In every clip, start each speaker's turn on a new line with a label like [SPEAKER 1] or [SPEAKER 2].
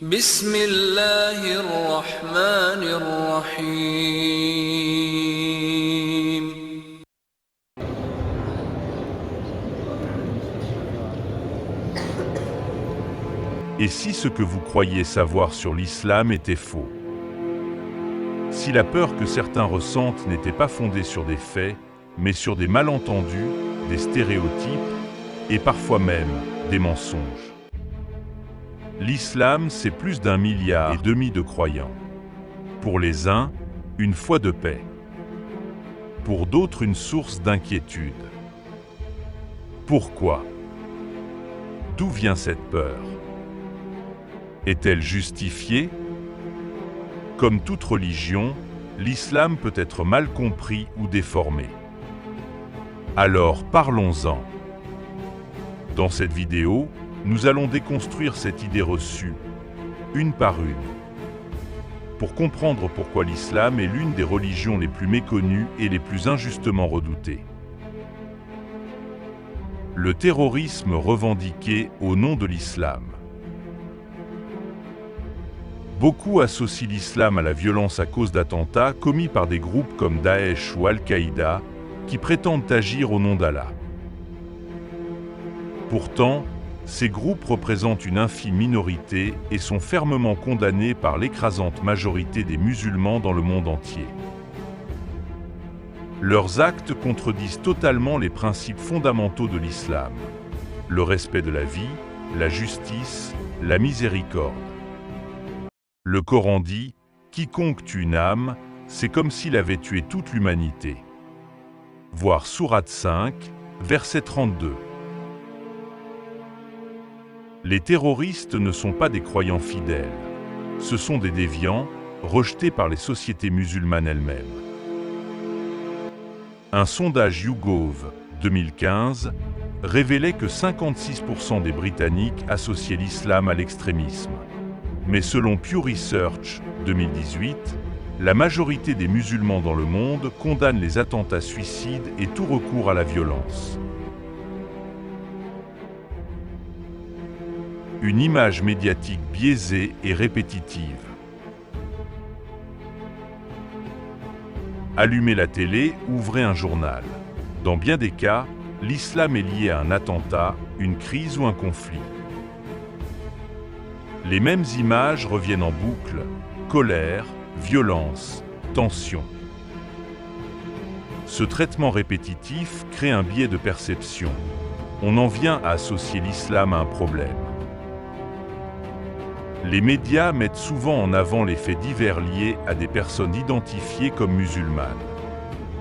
[SPEAKER 1] بسم الله الرحمن الرحيم.
[SPEAKER 2] Et si ce que vous croyiez savoir sur l'islam était faux? Si la peur que certains ressentent n'était pas fondée sur des faits, mais sur des malentendus, des stéréotypes, et parfois même des mensonges. L'islam, c'est plus d'1,5 milliard de croyants. Pour les uns, une foi de paix. Pour d'autres, une source d'inquiétude. Pourquoi? D'où vient cette peur? Est-elle justifiée? Comme toute religion, l'islam peut être mal compris ou déformé. Alors parlons-en. Dans cette vidéo, nous allons déconstruire cette idée reçue, une par une, pour comprendre pourquoi l'islam est l'une des religions les plus méconnues et les plus injustement redoutées. Le terrorisme revendiqué au nom de l'islam. Beaucoup associent l'islam à la violence à cause d'attentats commis par des groupes comme Daesh ou Al-Qaïda qui prétendent agir au nom d'Allah. Pourtant, ces groupes représentent une infime minorité et sont fermement condamnés par l'écrasante majorité des musulmans dans le monde entier. Leurs actes contredisent totalement les principes fondamentaux de l'islam: le respect de la vie, la justice, la miséricorde. Le Coran dit « Quiconque tue une âme, c'est comme s'il avait tué toute l'humanité ». Voir Sourate 5, verset 32. Les terroristes ne sont pas des croyants fidèles. Ce sont des déviants, rejetés par les sociétés musulmanes elles-mêmes. Un sondage YouGov 2015 révélait que 56% des Britanniques associaient l'islam à l'extrémisme. Mais selon Pew Research 2018, la majorité des musulmans dans le monde condamnent les attentats suicides et tout recours à la violence. Une image médiatique biaisée et répétitive. Allumez la télé, ouvrez un journal. Dans bien des cas, l'islam est lié à un attentat, une crise ou un conflit. Les mêmes images reviennent en boucle: colère, violence, tension. Ce traitement répétitif crée un biais de perception. On en vient à associer l'islam à un problème. Les médias mettent souvent en avant les faits divers liés à des personnes identifiées comme musulmanes.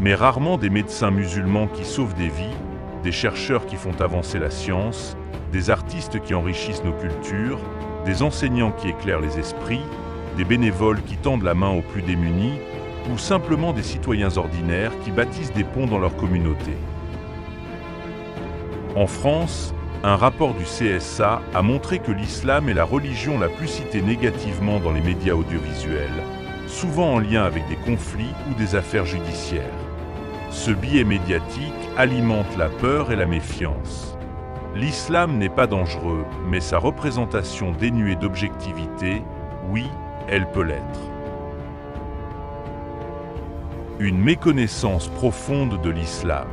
[SPEAKER 2] Mais rarement des médecins musulmans qui sauvent des vies, des chercheurs qui font avancer la science, des artistes qui enrichissent nos cultures, des enseignants qui éclairent les esprits, des bénévoles qui tendent la main aux plus démunis, ou simplement des citoyens ordinaires qui bâtissent des ponts dans leur communauté. En France, un rapport du CSA a montré que l'islam est la religion la plus citée négativement dans les médias audiovisuels, souvent en lien avec des conflits ou des affaires judiciaires. Ce biais médiatique alimente la peur et la méfiance. L'islam n'est pas dangereux, mais sa représentation dénuée d'objectivité, oui, elle peut l'être. Une méconnaissance profonde de l'islam.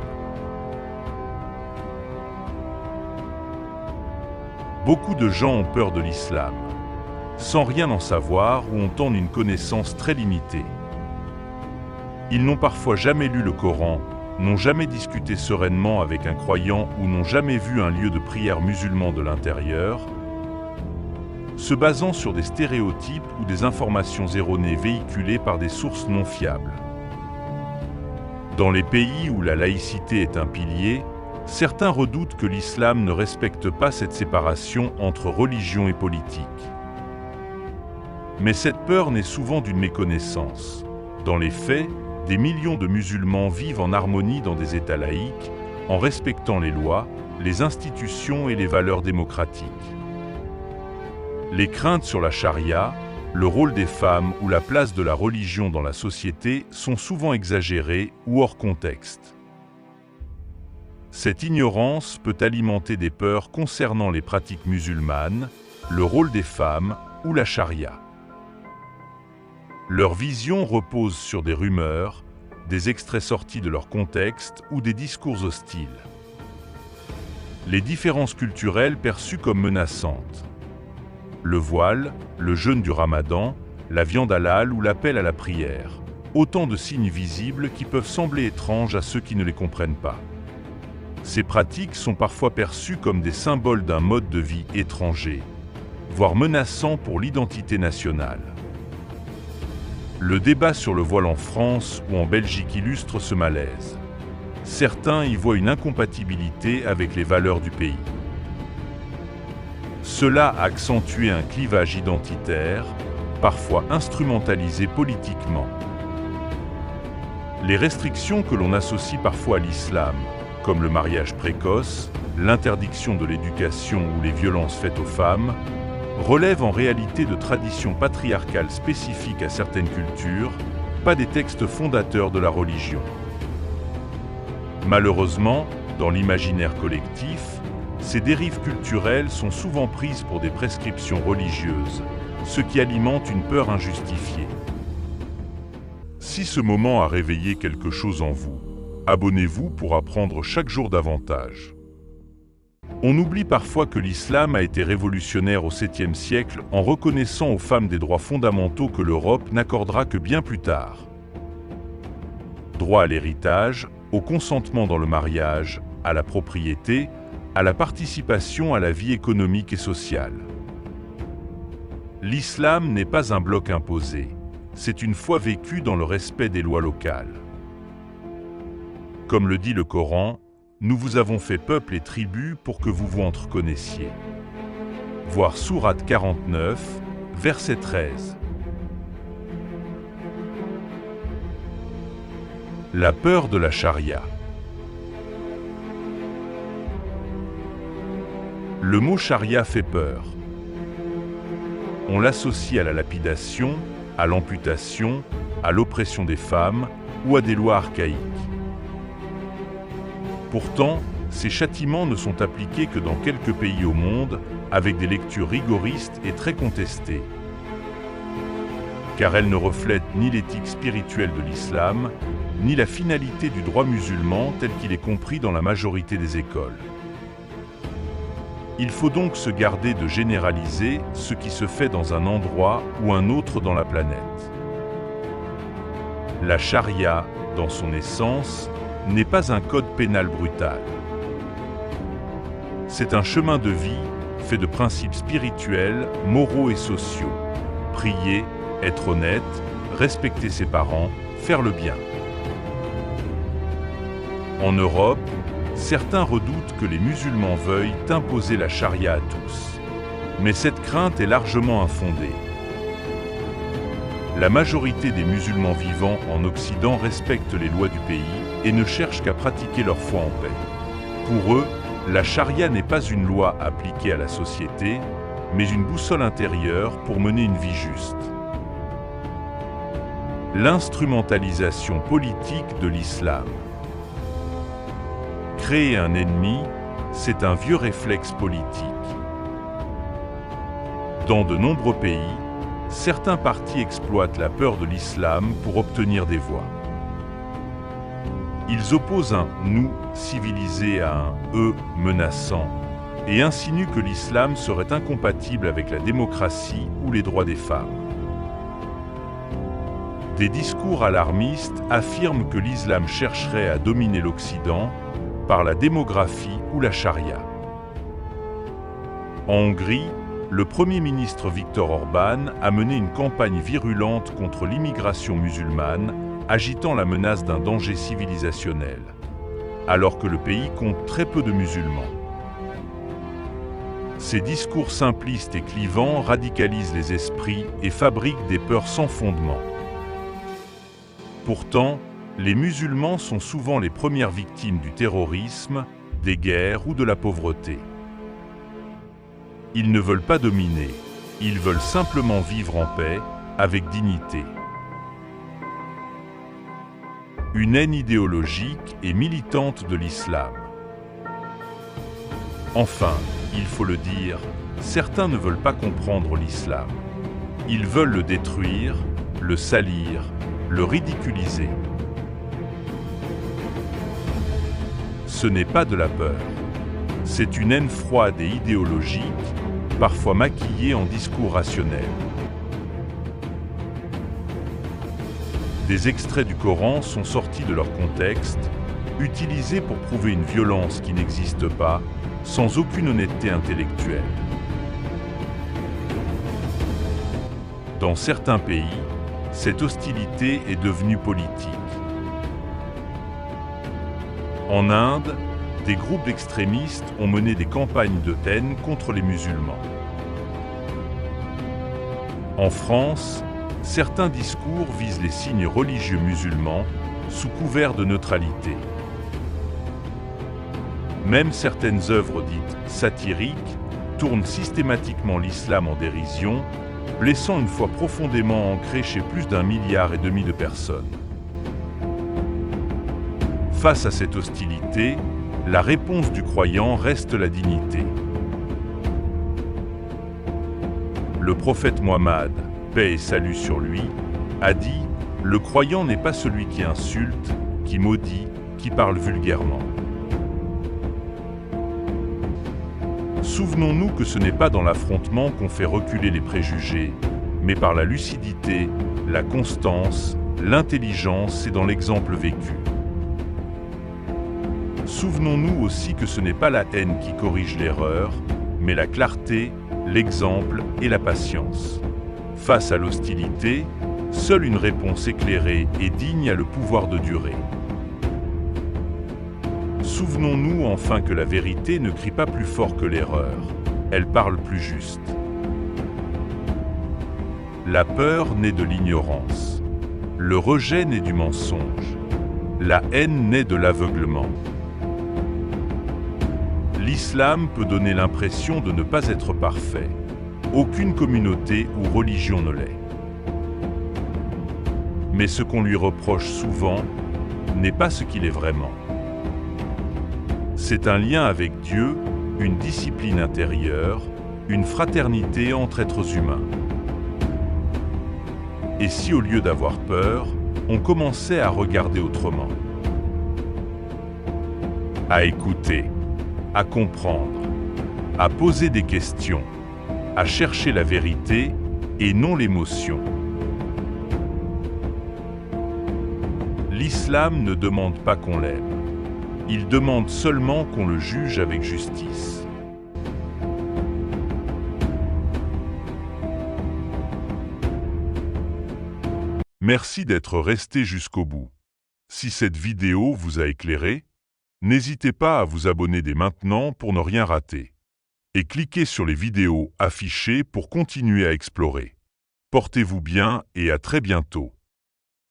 [SPEAKER 2] Beaucoup de gens ont peur de l'islam, sans rien en savoir ou ont une connaissance très limitée. Ils n'ont parfois jamais lu le Coran, n'ont jamais discuté sereinement avec un croyant ou n'ont jamais vu un lieu de prière musulman de l'intérieur, se basant sur des stéréotypes ou des informations erronées véhiculées par des sources non fiables. Dans les pays où la laïcité est un pilier, certains redoutent que l'islam ne respecte pas cette séparation entre religion et politique. Mais cette peur naît souvent d'une méconnaissance. Dans les faits, des millions de musulmans vivent en harmonie dans des États laïques, en respectant les lois, les institutions et les valeurs démocratiques. Les craintes sur la charia, le rôle des femmes ou la place de la religion dans la société sont souvent exagérées ou hors contexte. Cette ignorance peut alimenter des peurs concernant les pratiques musulmanes, le rôle des femmes ou la charia. Leur vision repose sur des rumeurs, des extraits sortis de leur contexte ou des discours hostiles. Les différences culturelles perçues comme menaçantes. Le voile, le jeûne du Ramadan, la viande halal ou l'appel à la prière. Autant de signes visibles qui peuvent sembler étranges à ceux qui ne les comprennent pas. Ces pratiques sont parfois perçues comme des symboles d'un mode de vie étranger, voire menaçant pour l'identité nationale. Le débat sur le voile en France ou en Belgique illustre ce malaise. Certains y voient une incompatibilité avec les valeurs du pays. Cela a accentué un clivage identitaire, parfois instrumentalisé politiquement. Les restrictions que l'on associe parfois à l'islam, comme le mariage précoce, l'interdiction de l'éducation ou les violences faites aux femmes, relèvent en réalité de traditions patriarcales spécifiques à certaines cultures, pas des textes fondateurs de la religion. Malheureusement, dans l'imaginaire collectif, ces dérives culturelles sont souvent prises pour des prescriptions religieuses, ce qui alimente une peur injustifiée. Si ce moment a réveillé quelque chose en vous, abonnez-vous pour apprendre chaque jour davantage. On oublie parfois que l'islam a été révolutionnaire au 7e siècle en reconnaissant aux femmes des droits fondamentaux que l'Europe n'accordera que bien plus tard. Droit à l'héritage, au consentement dans le mariage, à la propriété, à la participation à la vie économique et sociale. L'islam n'est pas un bloc imposé, c'est une foi vécue dans le respect des lois locales. Comme le dit le Coran, nous vous avons fait peuple et tribu pour que vous vous entreconnaissiez. Voir sourate 49, verset 13. La peur de la charia. Le mot charia fait peur. On l'associe à la lapidation, à l'amputation, à l'oppression des femmes ou à des lois archaïques. Pourtant, ces châtiments ne sont appliqués que dans quelques pays au monde, avec des lectures rigoristes et très contestées. Car elles ne reflètent ni l'éthique spirituelle de l'islam, ni la finalité du droit musulman tel qu'il est compris dans la majorité des écoles. Il faut donc se garder de généraliser ce qui se fait dans un endroit ou un autre dans la planète. La charia, dans son essence, n'est pas un code pénal brutal. C'est un chemin de vie fait de principes spirituels, moraux et sociaux. Prier, être honnête, respecter ses parents, faire le bien. En Europe, certains redoutent que les musulmans veuillent imposer la charia à tous. Mais cette crainte est largement infondée. La majorité des musulmans vivant en Occident respectent les lois du pays et ne cherchent qu'à pratiquer leur foi en paix. Pour eux, la charia n'est pas une loi appliquée à la société, mais une boussole intérieure pour mener une vie juste. L'instrumentalisation politique de l'islam. Créer un ennemi, c'est un vieux réflexe politique. Dans de nombreux pays, certains partis exploitent la peur de l'islam pour obtenir des voix. Ils opposent un « nous » civilisé à un « eux » menaçant et insinuent que l'islam serait incompatible avec la démocratie ou les droits des femmes. Des discours alarmistes affirment que l'islam chercherait à dominer l'Occident par la démographie ou la charia. En Hongrie, le Premier ministre Viktor Orban a mené une campagne virulente contre l'immigration musulmane, agitant la menace d'un danger civilisationnel, alors que le pays compte très peu de musulmans. Ces discours simplistes et clivants radicalisent les esprits et fabriquent des peurs sans fondement. Pourtant, les musulmans sont souvent les premières victimes du terrorisme, des guerres ou de la pauvreté. Ils ne veulent pas dominer, ils veulent simplement vivre en paix, avec dignité. Une haine idéologique et militante de l'islam. Enfin, il faut le dire, certains ne veulent pas comprendre l'islam. Ils veulent le détruire, le salir, le ridiculiser. Ce n'est pas de la peur. C'est une haine froide et idéologique, parfois maquillée en discours rationnels. Des extraits du Coran sont sortis de leur contexte, utilisés pour prouver une violence qui n'existe pas, sans aucune honnêteté intellectuelle. Dans certains pays, cette hostilité est devenue politique. En Inde, des groupes d'extrémistes ont mené des campagnes de haine contre les musulmans. En France, certains discours visent les signes religieux musulmans sous couvert de neutralité. Même certaines œuvres dites satiriques tournent systématiquement l'islam en dérision, blessant une foi profondément ancrée chez plus d'1,5 milliard de personnes. Face à cette hostilité, la réponse du croyant reste la dignité. Le prophète Mohammed, paix et salut sur lui, a dit « Le croyant n'est pas celui qui insulte, qui maudit, qui parle vulgairement. » Souvenons-nous que ce n'est pas dans l'affrontement qu'on fait reculer les préjugés, mais par la lucidité, la constance, l'intelligence et dans l'exemple vécu. Souvenons-nous aussi que ce n'est pas la haine qui corrige l'erreur, mais la clarté, l'exemple et la patience. Face à l'hostilité, seule une réponse éclairée et digne a le pouvoir de durer. Souvenons-nous enfin que la vérité ne crie pas plus fort que l'erreur, elle parle plus juste. La peur naît de l'ignorance, le rejet naît du mensonge, la haine naît de l'aveuglement. L'islam peut donner l'impression de ne pas être parfait. Aucune communauté ou religion ne l'est. Mais ce qu'on lui reproche souvent n'est pas ce qu'il est vraiment. C'est un lien avec Dieu, une discipline intérieure, une fraternité entre êtres humains. Et si au lieu d'avoir peur, on commençait à regarder autrement, à écouter, à comprendre, à poser des questions, à chercher la vérité et non l'émotion. L'islam ne demande pas qu'on l'aime. Il demande seulement qu'on le juge avec justice. Merci d'être resté jusqu'au bout. Si cette vidéo vous a éclairé, n'hésitez pas à vous abonner dès maintenant pour ne rien rater. Et cliquez sur les vidéos affichées pour continuer à explorer. Portez-vous bien et à très bientôt.